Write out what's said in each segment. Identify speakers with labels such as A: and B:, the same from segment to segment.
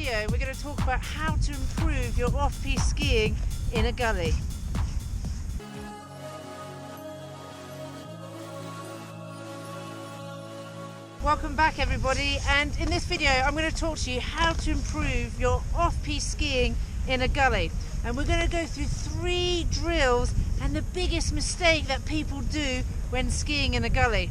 A: video we're going to talk about how to improve your off-piste skiing in a gully. Welcome back everybody, and in this video I'm going to talk to you how to improve your off-piste skiing in a gully. And we're going to go through 3 drills and the biggest mistake that people do when skiing in a gully.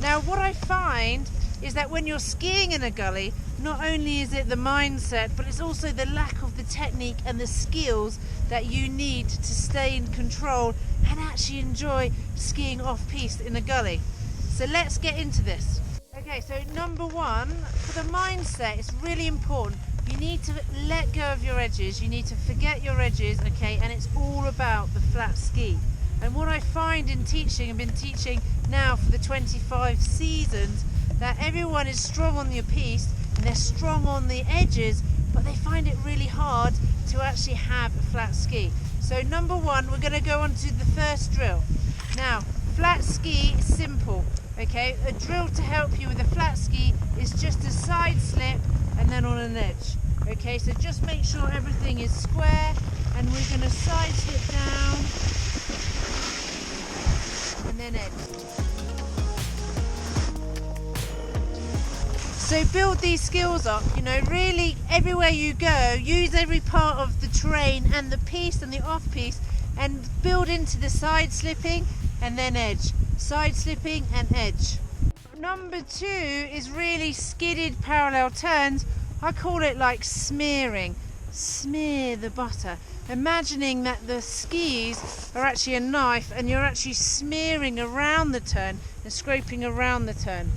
A: Now what I find is that when you're skiing in a gully, not only is it the mindset, but it's also the lack of the technique and the skills that you need to stay in control and actually enjoy skiing off-piste in a gully. So let's get into this. Okay, so number 1, for the mindset, it's really important. You need to let go of your edges, you need to forget your edges, okay, and it's all about the flat ski. And what I find in teaching, I've been teaching now for the 25 seasons, that everyone is strong on the piste and they're strong on the edges, but they find it really hard to actually have a flat ski. So number 1, we're going to go on to the first drill. Now, flat ski is simple, okay? A drill to help you with a flat ski is just a side slip and then on an edge. Okay, so just make sure everything is square, and we're going to side slip down and then edge. So build these skills up, you know, really everywhere you go, use every part of the terrain and the piste and the off-piste, and build into the side slipping and then edge. Side slipping and edge. Number 2 is really skidded parallel turns. I call it like smearing. Smear the butter. Imagining that the skis are actually a knife and you're actually smearing around the turn and scraping around the turn.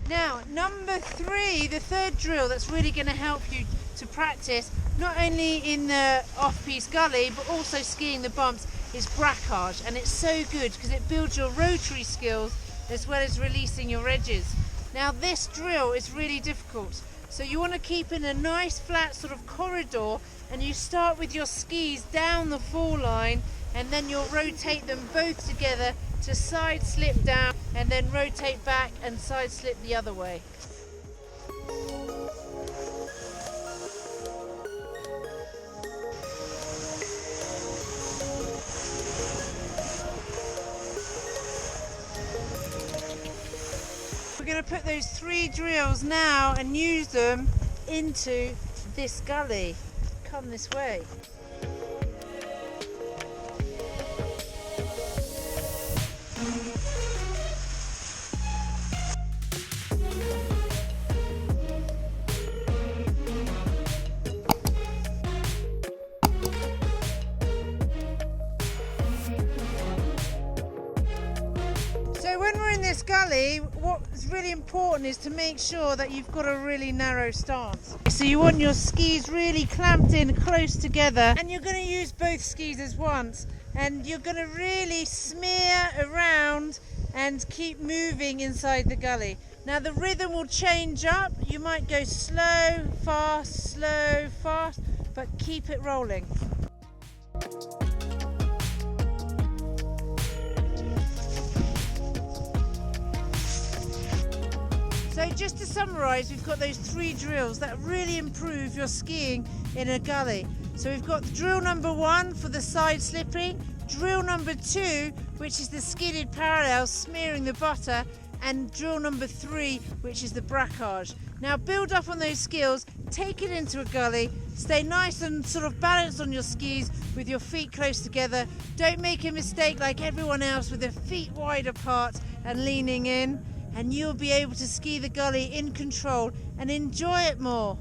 A: Now, number 3, the third drill that's really going to help you to practice, not only in the off-piste gully, but also skiing the bumps, is brackage. And it's so good because it builds your rotary skills as well as releasing your edges. Now, this drill is really difficult. So you want to keep in a nice flat sort of corridor, and you start with your skis down the fall line, and then you'll rotate them both together to side slip down and then rotate back and side slip the other way. We're going to put those 3 drills now and use them into this gully. Come this way. So when we're in this gully, what's really important is to make sure that you've got a really narrow stance. So you want your skis really clamped in close together, and you're going to use both skis as once, and you're going to really smear around and keep moving inside the gully. Now the rhythm will change up. You might go slow, fast, but keep it rolling. So just to summarise, we've got those 3 drills that really improve your skiing in a gully. So we've got drill number 1 for the side slipping, drill number 2, which is the skidded parallel, smearing the butter, and drill number 3, which is the brackage. Now build up on those skills, take it into a gully, stay nice and sort of balanced on your skis with your feet close together. Don't make a mistake like everyone else with their feet wide apart and leaning in, and you'll be able to ski the gully in control and enjoy it more.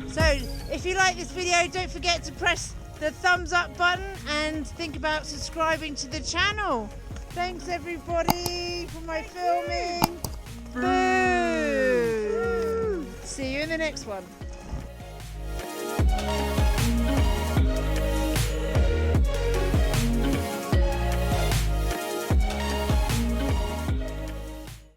A: So if you like this video, don't forget to press the thumbs up button and think about subscribing to the channel. Thanks everybody for my filming. Boo! See you in the next one.